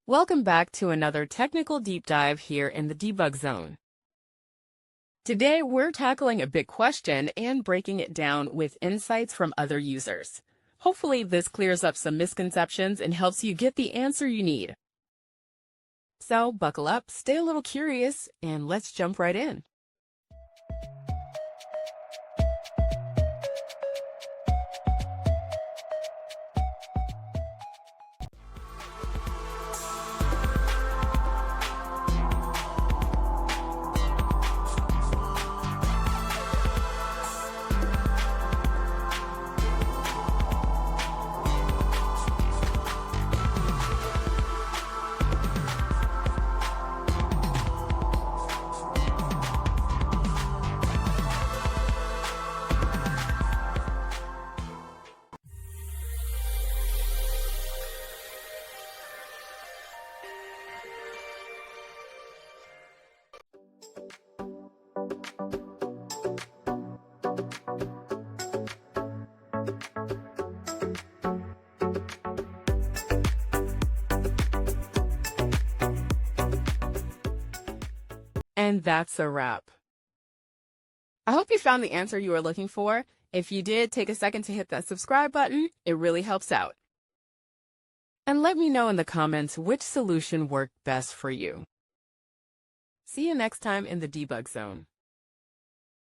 Welcome back to another technical deep dive here in the debug zone. Today, we're tackling a big question and breaking it down with insights from other users. Hopefully, this clears up some misconceptions and helps you get the answer you need. So, buckle up, stay a little curious, and let's jump right in. And that's a wrap. I hope you found the answer you were looking for. If you did, take a second to hit that subscribe button. It really helps out. And let me know in the comments which solution worked best for you. See you next time in the debug zone.